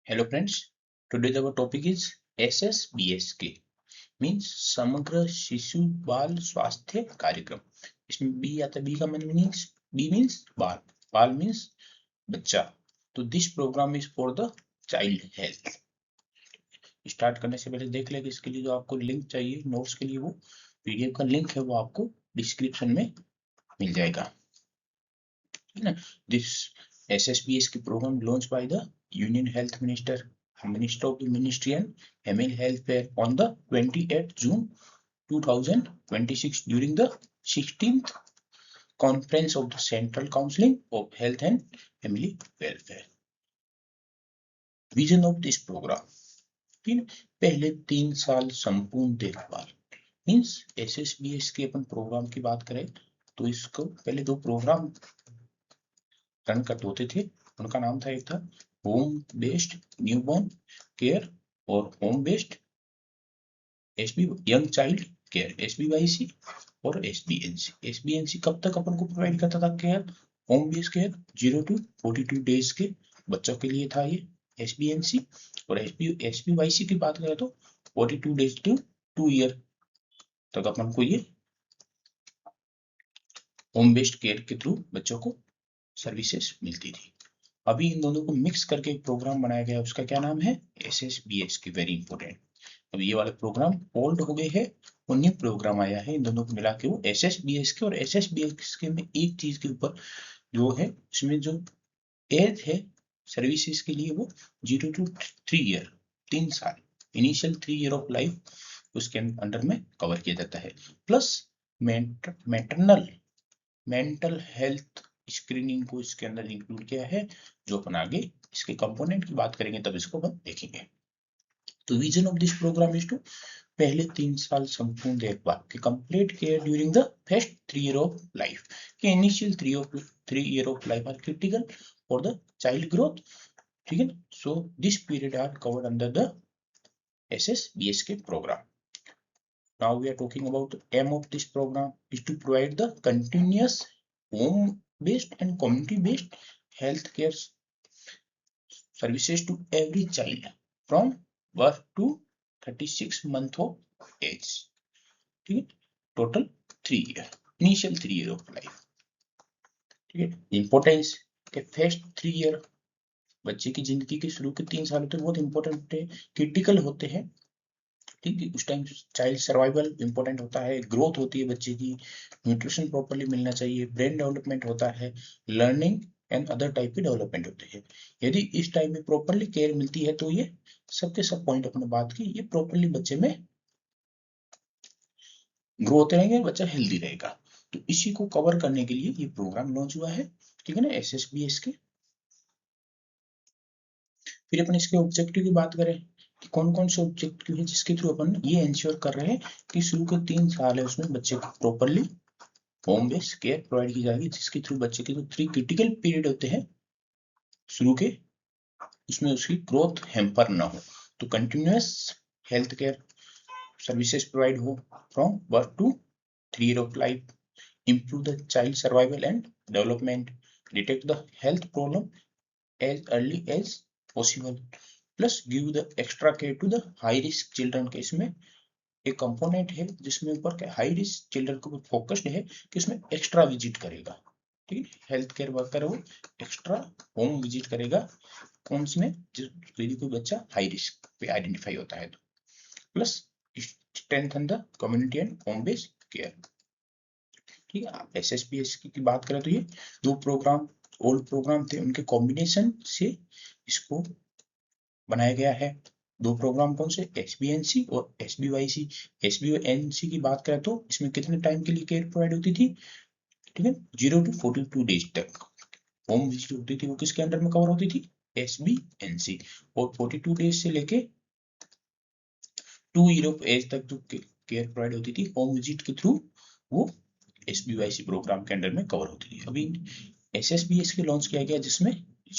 Hello friends, today our topic is SSBSK means समग्र शिशु बाल स्वास्थ्य कार्यक्रम। इसमें बी आता है, बी का मीनिंग्स, बी मीन्स बाल, बाल मीन्स बच्चा। तो this programme is for the child health. Start करने से पहले देख लेंगे इसके लिए जो आपको लिंक चाहिए नोट्स के लिए, वो पीडीएफ का लिंक है, वो आपको डिस्क्रिप्शन में मिल जाएगा, ठीक है ना। This SSBSK program launched by the Union Health Minister of the Ministry and Female Healthcare on the 28th June 2026 during the 16th Conference of the Central Council of Health and Family Welfare. Vision of this program, पहले 3 साल संपूर्ण देखभाल means SSBS के अपन programme की बात करें तो इसको पहले 2 प्रोग्राम रन करते होते थे। उनका नाम था, एक था होम बेस्ड न्यूबॉर्न केयर और home based young child care SBYC और SBNC कब तक अपन को प्रोवाइड करता था care? Home based care 0 to 42 days के बच्चों के लिए था ये SBNC, और SBYC की बात करें तो 42 डेज to 2 ईयर तक अपन को ये होम बेस्ड केयर के थ्रू बच्चों को सर्विसेज मिलती थी। अभी इन दोनों को मिक्स करके एक प्रोग्राम बनाया गया, उसका क्या नाम है? SSBSK। Very important. अब ये वाले प्रोग्राम ओल्ड हो गए हैं और न्यू प्रोग्राम आया है, इन दोनों को मिला के वो SSBSK। और SSBSK में एक चीज के ऊपर जो है, इसमें जो एज है सर्विसेज के लिए वो 0 to 3 ईयर 3 साल इनिशियल 3 ईयर ऑफ लाइफ उसके अंडर में कवर किया जाता है। प्लस मेंटल हेल्थ स्क्रीनिंग को इसके अंदर इंक्लूड किया है, जो अपन आगे इसके कंपोनेंट की बात करेंगे तब इसको अपन देखेंगे। तो vision of this programme is to पहले 3 साल संपूर्ण देखभाल के complete care during the first 3 year of life के initial 3 year of life are critical for the child growth, ठीक है। So this period are covered under the SSBSK program. Now we are talking about the aim of this program is to provide the continuous home-based and community-based healthcare services to every child from birth to 36 month of age. ठीक है, total 3 year, initial 3 year of life. ठीक है, importance के first 3 year बच्चे की जिंदगी के शुरू के 3 साल होते हैं, बहुत इंपॉर्टेंट होते हैं, क्रिटिकल होते हैं, ठीक है। उस टाइम चाइल्ड सर्वाइवल इंपॉर्टेंट होता है, ग्रोथ होती है बच्चे की, न्यूट्रिशन प्रॉपर्ली मिलना चाहिए, ब्रेन डेवलपमेंट होता है, लर्निंग एंड अदर टाइप के डेवलपमेंट होते हैं। यदि इस टाइम में प्रॉपर्ली केयर मिलती है तो ये सबके सब पॉइंट अपने बात की, ये प्रॉपर्ली बच्चे में ग्रो होते रहेंगे, बच्चा हेल्दी रहेगा। तो इसी को कवर करने के लिए ये प्रोग्राम लॉन्च हुआ है, ठीक है ना, SSBSK। फिर अपन इसके ऑब्जेक्टिव की बात करें कि कौन कौन से ऑब्जेक्टिव है जिसके थ्रू अपन ये इंश्योर कर रहे हैं कि शुरू के 3 साल है उसमें बच्चे को properly home based care provide की जाएगी, जिसके थ्रू बच्चे के जो 3 क्रिटिकल पीरियड होते हैं शुरू के, उसमें उसकी ग्रोथ हैम्पर ना हो। तो continuous health care services provide हो from birth to 3 year of life, improve the child survival and development, detect the health problem as early as possible, plus give the extra care to the high risk children। के इसमें एक component है जिसमें ऊपर high risk children को focused है कि उसमें एक्स्ट्रा विजिट करेगा, ठीक है, हेल्थ केयर वर्कर वो एक्स्ट्रा होम विजिट करेगा कौन में, यदि कोई बच्चा हाई रिस्क पे आइडेंटिफाई होता है तो, plus strengthen the community and home based care, ठीक है। SSBSK की बात करें तो ये 2 प्रोग्राम ओल्ड प्रोग्राम थे, उनके कॉम्बिनेशन से इसको बनाया गया है। 2 प्रोग्राम कौन से? SBNC और SBYC। SBNC की बात करें तो इसमें कितने टाइम के लिए केयर प्रोवाइड होती थी, ठीक है, 0 to 42 डेज तक होम विजिट होती थी, वो किसके अंडर में कवर होती थी? SBNC। और 42 डेज से लेके 2 ईयर ऑफ एज तक जो केयर प्रोवाइड होती थी होम विजिट के थ्रू, वो SBYC प्रोग्राम के अंडर में कवर होती थी। अभी SSBSK लॉन्च किया गया जिसमें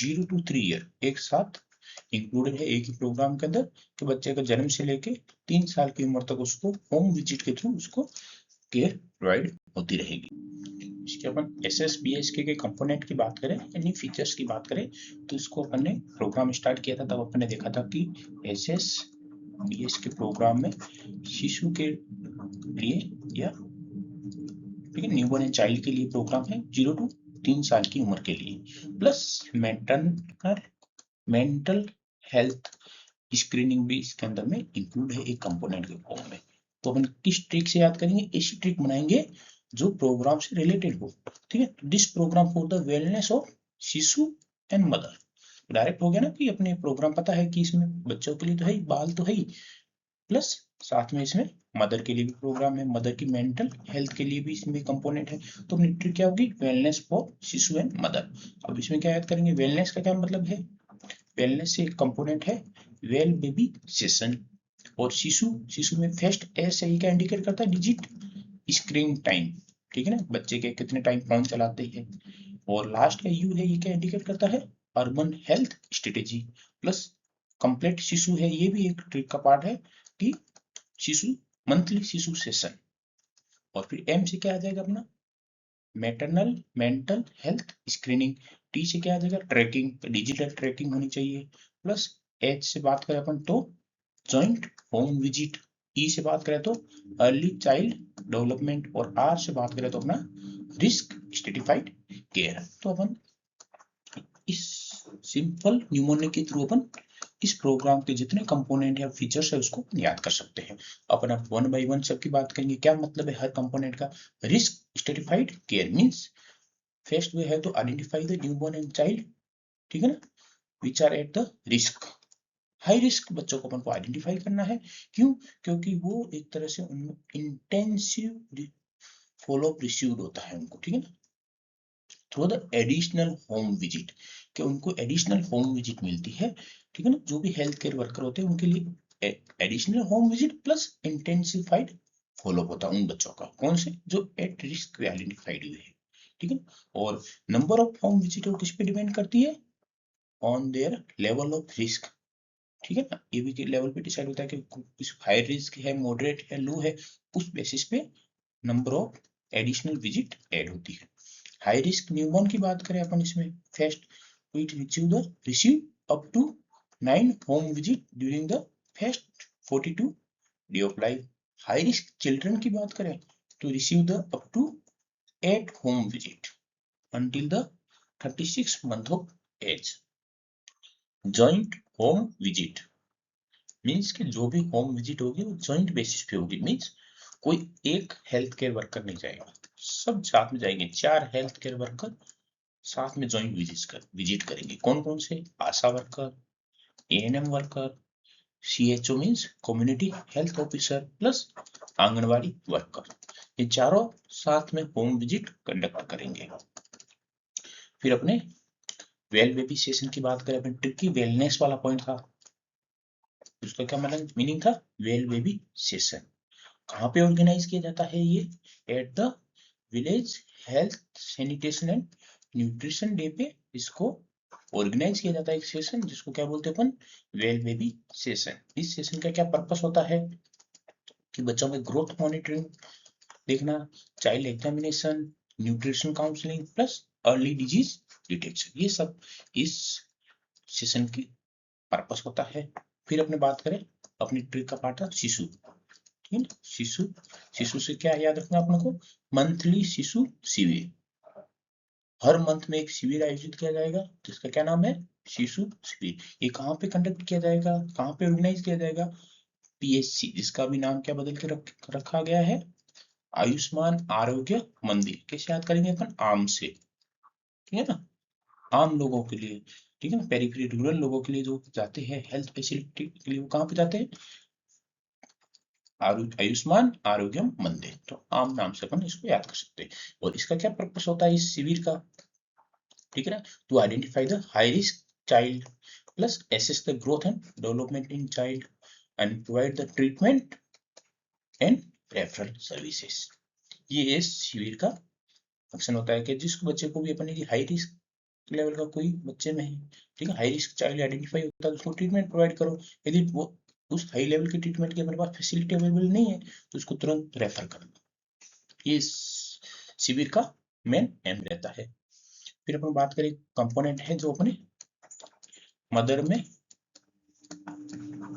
0 to 3 ईयर एक साथ इंक्लूडेड है एक ही प्रोग्राम के अंदर, कि बच्चे का जन्म से लेके 3 साल की उम्र तक उसको होम विजिट के थ्रू उसको केयर प्रोवाइड होती रहेगी। इसके अपन SSBSK के कंपोनेंट की बात करें, यानी फीचर्स की बात करें, तो इसको अपन ने प्रोग्राम स्टार्ट किया था तब अपन ने देखा था कि SSBSK प्रोग्राम में शिशु के लिए या ठीक है न्यूबॉर्न एंड चाइल्ड के लिए प्रोग्राम है 0 to 3 साल की उम्र के लिए, प्लस मेंटल हेल्थ स्क्रीनिंग भी इसके अंदर में इंक्लूड है एक कंपोनेंट के फॉर्म में। तो अपन किस ट्रिक से याद करेंगे, ऐसी ट्रिक बनाएंगे जो प्रोग्राम से रिलेटेड हो, ठीक है। This program for the wellness of शिशु एंड मदर, डायरेक्ट हो गया ना कि अपने प्रोग्राम पता है कि इसमें बच्चों के लिए तो है ही, बाल तो है ही, प्लस साथ में इसमें मदर के लिए भी प्रोग्राम है, मदर की मेंटल हेल्थ के लिए भी इसमें कंपोनेंट है। तो अपनी ट्रिक क्या होगी, वेलनेस फॉर शिशु एंड मदर। अब इसमें क्या याद करेंगे, वेलनेस का क्या मतलब है, वेलनेस से एक कंपोनेंट है वेल बेबी सेशन, और शिशु में फर्स्ट एस है, क्या इंडिकेट करता है, डिजिट स्क्रीन टाइम, ठीक है ना, बच्चे के कितने टाइम फोन चलाते हैं, और लास्ट का यू है, ये क्या इंडिकेट करता है, urban health strategy, plus complete शिशु है, ये भी एक ट्रिक का पार्ट है कि शिशु मंथली शिशु सेशन, और फिर एम से क्या आ जाएगा अपना maternal mental health screening, T से क्या आ जाएगा ट्रैकिंग, डिजिटल ट्रैकिंग होनी चाहिए, प्लस एच से बात करें अपन तो जॉइंट होम विजिट, ई से बात करें तो अर्ली चाइल्ड डेवलपमेंट, और आर से बात करें तो अपना रिस्क स्ट्रेटिफाइड केयर। तो अपन इस सिंपल न्यूमोनिक के थ्रू अपन इस प्रोग्राम के जितने कंपोनेंट या फीचर्स है उसको याद कर सकते हैं। अपन अब 1 by 1 सबकी बात करेंगे, क्या मतलब है हर कंपोनेंट का। Risk stratified care means first way है तो identify the newborn and child, ठीक है ना, which are at the risk, high risk बच्चों को अपन को आइडेंटिफाई करना है, क्यों, क्योंकि वो एक तरह से इंटेंसिव फॉलोअप रिसीव्ड होता है उनको, ठीक है ना, through the additional home visit, कि उनको एडिशनल होम विजिट मिलती है, ठीक है ना, जो भी हेल्थ केयर वर्कर होते हैं उनके लिए additional home visit plus intensified follow up होता है उन बच्चों का, कौन से, जो एट रिस्क आइडेंटिफाइड हुए हैं, ठीक है। और नंबर ऑफ होम विजिट किस पे डिपेंड करती है, on their level of risk, ठीक है ना, ये भी लेवल पे डिसाइड होता है कि हाई रिस्क है, मॉडरेट है, लो है, उस बेसिस पे number of additional visit add होती है। हाई रिस्क न्यूबॉर्न की बात करें अपन, इसमें first it receive up to 9 home visit during the first 42 day of life. High risk children की बात करें तो receive the up to 8 home visit until the 36 month of age। Joint home visit means कि जो भी home visit होगी वो joint basis पे होगी, मीन्स कोई एक हेल्थ केयर वर्कर नहीं जाएगा, सब साथ में जाएंगे, 4 हेल्थ केयर वर्कर साथ में जॉइंट विजिट करेंगे, कौन कौन से, ASHA worker, ANM worker, CHO means community health officer, plus anganwadi worker, ये चारों साथ में होम विजिट कंडक्ट करेंगे। फिर अपने वेल बेबी सेशन की बात करें, अपने ट्रिक की वेलनेस वाला पॉइंट था, उसका क्या मतलब मीनिंग था, वेल बेबी सेशन कहाँ पे ऑर्गेनाइज किया जाता है, ये at the village health sanitation and nutrition day पे इसको ऑर्गेनाइज किया जाता है एक सेशन, जिसको क्या बोलते हैं अपन, वेल बेबी सेशन। इस सेशन का क्या पर्पस होता है कि बच्चों में ग्रोथ मॉनिटरिंग देखना, child examination, nutrition counselling, plus early disease detection, ये सब इस सेशन की पर्पस होता है। फिर अपने बात करें अपनी ट्रिक का पार्ट था शिशु, ठीक है ना, शिशु से क्या याद रखना अपने को, मंथली शिशु शिविर, हर मंथ में एक शिविर आयोजित किया जाएगा जिसका क्या नाम है, शिशु शिविर। ये कहाँ पे कंडक्ट किया जाएगा, कहाँ पे ऑर्गेनाइज किया जाएगा, PHC, जिसका भी नाम क्या बदल के रखा गया है, आयुष्मान आरोग्य मंदिर। कैसे याद करेंगे अपन, आम से, ठीक है ना, आम लोगों के लिए, ठीक है ना, पेरिफेरी रूरल लोगों के लिए जो जाते हैं हेल्थ फैसिलिटी के लिए, वो कहाँ पे जाते हैं, आयुष्मान आरोग्य मंदिर, तो आम नाम से अपन इसको याद कर सकते हैं। और इसका क्या पर्पस होता है इस शिविर का, ठीक है ना, to identify the high risk child, plus assess the growth and development in child and provide the treatment and referral services. ये इस शिविर का फंक्शन होता है कि जिस बच्चे को भी अपन हाई रिस्क लेवल का कोई बच्चे में है, ठीक है, हाई रिस्क चाइल्ड आइडेंटिफाई होता है, उसको ट्रीटमेंट प्रोवाइड करो, यदि वो उस हाई लेवल की ट्रीटमेंट की हमारे पास फैसिलिटी अवेलेबल नहीं है तो उसको तुरंत रेफर करना, ये शिविर का मेन एम रहता है। फिर अपन बात करें कंपोनेंट है जो अपने मदर में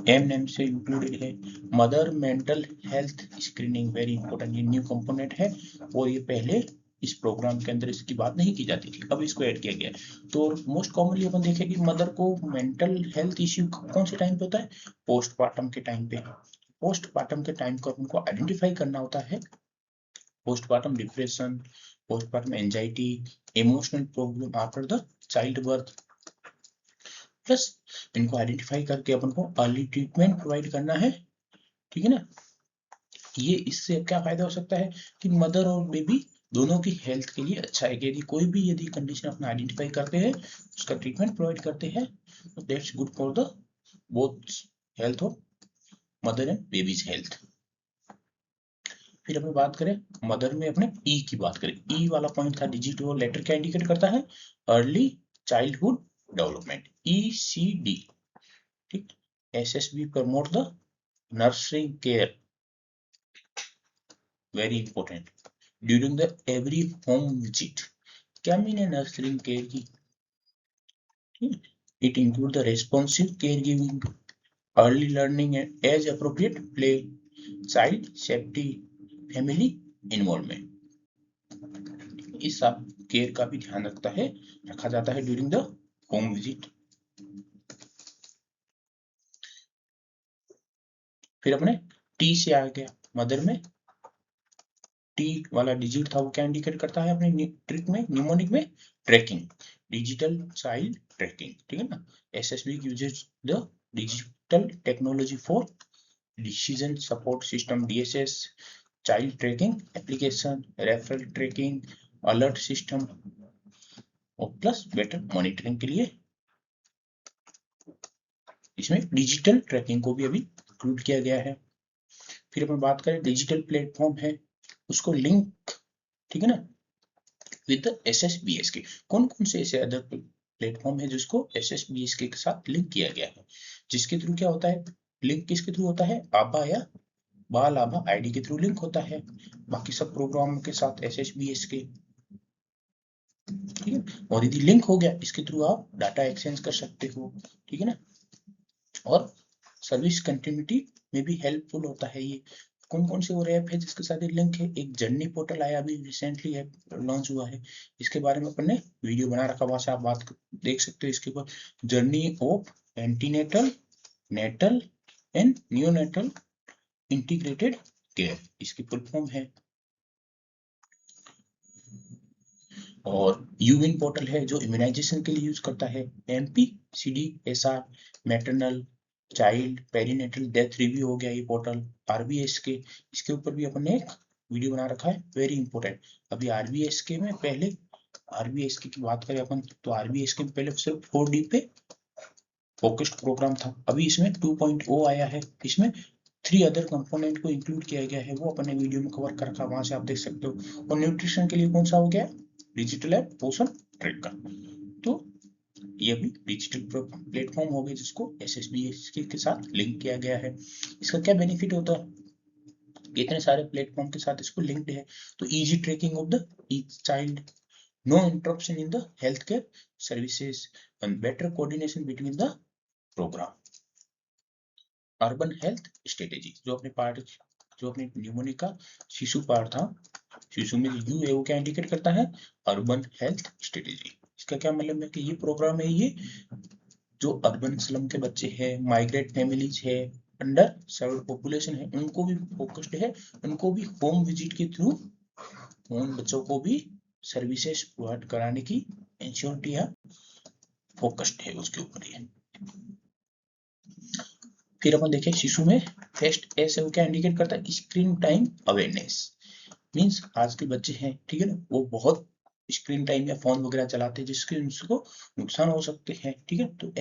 एम नेम से इंक्लूडेड है। Mother mental health screening very important, ये न्यू कंपोनेंट है और ये पहले इस प्रोग्राम के अंदर इसकी बात नहीं की जाती थी, अब इसको ऐड किया गया है। तो मोस्ट कॉमनली अपन देखें कि मदर को मेंटल हेल्थ इश्यू कौन से टाइम पे होता है, पोस्टमार्टम के टाइम पे। पोस्टमार्टम के टाइम को उनको आइडेंटिफाई करना होता है। Postmortem depression, postmortem anxiety, emotional problem after the child birth, plus इनको आइडेंटिफाई करके अपन को अर्ली ट्रीटमेंट प्रोवाइड करना है, ठीक है ना। ये इससे क्या फायदा हो सकता है कि मदर और बेबी दोनों की हेल्थ के लिए अच्छा है कि यदि कोई भी यदि कंडीशन अपना आइडेंटिफाई करते हैं उसका ट्रीटमेंट प्रोवाइड करते हैं, तो that's good for the both health of mother and babies health. फिर अपन बात करें मदर में अपने ई की बात करें, ई वाला पॉइंट था डिजिट और लेटर क्या इंडिकेट करता है, अर्ली चाइल्डहुड डेवलपमेंट, ECD, ठीक। SSB promote the nurturing care, very important, during the every home visit. क्या मीन है नर्सरिंग केयर की, it include the responsive care giving, early learning and age appropriate play, child safety, family involvement. इस सब care का भी ध्यान रखा जाता है ड्यूरिंग द होम विजिट। फिर अपने टी से आ गया, मदर में टी वाला डिजिट था वो क्या इंडिकेट करता है अपने ट्रिक में, न्यूमोनिक में ट्रैकिंग, डिजिटल चाइल्ड ट्रैकिंग, ठीक है ना। SSB uses the digital technology for decision support system, DSS, child tracking application, referral tracking, alert system और प्लस बेटर मॉनिटरिंग के लिए इसमें डिजिटल ट्रैकिंग को भी अभी इंक्लूड किया गया है। फिर अपन बात करें डिजिटल प्लेटफॉर्म है उसको लिंक, ठीक है ना, विद SSBS के। कौन कौन से ऐसे अदर प्लेटफॉर्म है जिसको SSBS के साथ लिंक किया गया है, जिसके थ्रू क्या होता है, लिंक किसके थ्रू होता है, आभा या बाल आभा ID के थ्रू लिंक होता है बाकी सब प्रोग्राम के साथ SSBS के, ठीक है। और यदि लिंक हो गया इसके थ्रू आप डाटा एक्सचेंज कर सकते हो, ठीक है ना, और सर्विस कंटिन्यूटी में भी हेल्पफुल होता है ये। कौन कौन से और ऐप है जिसके साथ ये लिंक है, एक जर्नी पोर्टल आया अभी रिसेंटली ऐप लॉन्च हुआ है, इसके बारे में अपन ने वीडियो बना रखा, वहां से आप बात देख सकते हो इसके ऊपर। Journey of antenatal natal and neonatal integrated care इसकी फुल फॉर्म है। और यूविन पोर्टल है जो इम्यूनाइजेशन के लिए यूज करता है, MPCDSR maternal child perinatal death review हो गया ये पोर्टल, RBS के, इसके ऊपर भी अपन ने एक वीडियो बना रखा है, वेरी इंपॉर्टेंट। अभी RBS के में पहले RBS की बात करें अपन तो RBS के पहले सिर्फ 4D पे फोकस्ड प्रोग्राम था, अभी इसमें 2.0 आया है, इसमें 3 अदर कंपोनेंट को इंक्लूड किया गया है, वो अपन ने वीडियो में कवर कर रखा, वहां से आप देख सकते हो। और न्यूट्रिशन के लिए कौन सा हो गया, डिजिटल ऐप पोषण ट्रैकर, तो ये भी डिजिटल प्लेटफॉर्म हो गए जिसको SSBS के साथ लिंक किया गया है। इसका क्या बेनिफिट होता है, इतने सारे प्लेटफॉर्म के साथ इसको लिंक्ड है तो easy tracking of the each child, no interruption in the health care services and better coordination between the program. Urban health strategy जो अपने न्यूमोनिक का शिशु पार्ट था, शिशु में यू है वो क्या इंडिकेट करता है, अर्बन हेल्थ स्ट्रेटेजी। इसका क्या मतलब है कि ये प्रोग्राम है, ये जो अर्बन स्लम के बच्चे हैं, माइग्रेट फैमिलीज है, अंडर सर्व्ड पॉपुलेशन है, उनको भी फोकस्ड है, उनको भी होम विजिट के थ्रू उन बच्चों को भी सर्विसेज प्रोवाइड कराने की इंश्योरिटी है, फोकस्ड है उसके ऊपर ये। फिर अपन देखें शिशु में फर्स्ट एस है वो क्या इंडिकेट करता है, स्क्रीन टाइम अवेयरनेस, मींस आज के बच्चे हैं, ठीक है ना, वो बहुत स्क्रीन टाइम या फोन वगैरह चलाते हैं जिसके उनको नुकसान हो सकते हैं, ठीक है। तो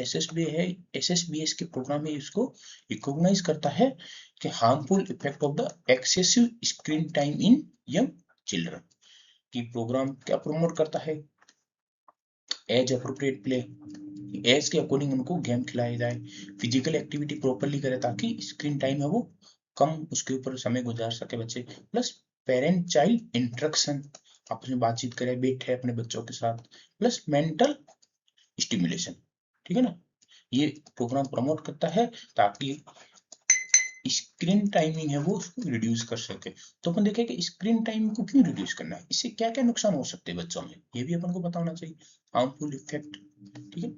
SSBS के प्रोग्राम में इसको रिकॉग्नाइज करता है कि harmful effect of the excessive screen time in young children, की प्रोग्राम क्या प्रमोट करता है, एज अप्रोप्रिएट प्ले, एज के अकॉर्डिंग उनको गेम खिलाया जाए, फिजिकल एक्टिविटी प्रॉपरली करे ताकि स्क्रीन टाइम है वो कम उसके ऊपर समय गुजार सके बच्चे, प्लस पेरेंट चाइल्ड इंटरेक्शन, आपस में बातचीत करे, बैठे अपने बच्चों के साथ, प्लस मेंटल स्टिमुलेशन, ठीक है ना। ये प्रोग्राम प्रमोट करता है ताकि स्क्रीन टाइमिंग है वो उसको रिड्यूस कर सके। तो अपन देखें कि स्क्रीन टाइम को क्यों रिड्यूस करना है, इससे क्या क्या नुकसान हो सकते हैं बच्चों में, ये भी अपन को पता होना चाहिए। हार्मफुल इफेक्ट, ठीक है,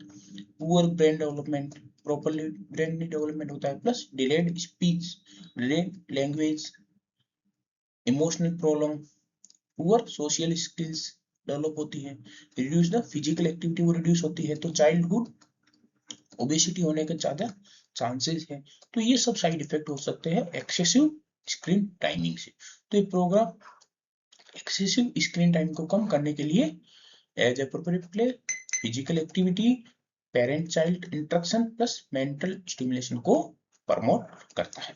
poor brain development, properly brain development होता है, plus delayed speech, delayed language, emotional problem, poor social skills develop होती है, रिड्यूस द फिजिकल एक्टिविटी वो रिड्यूस होती है, तो चाइल्डहुड ओबेसिटी होने के ज्यादा चांसेस है। तो ये सब साइड इफेक्ट हो सकते हैं एक्सेसिव स्क्रीन टाइमिंग से। तो ये प्रोग्राम एक्सेसिव स्क्रीन टाइम को कम करने के लिए age appropriate play, physical activity, parent child interaction plus mental stimulation को प्रमोट करता है।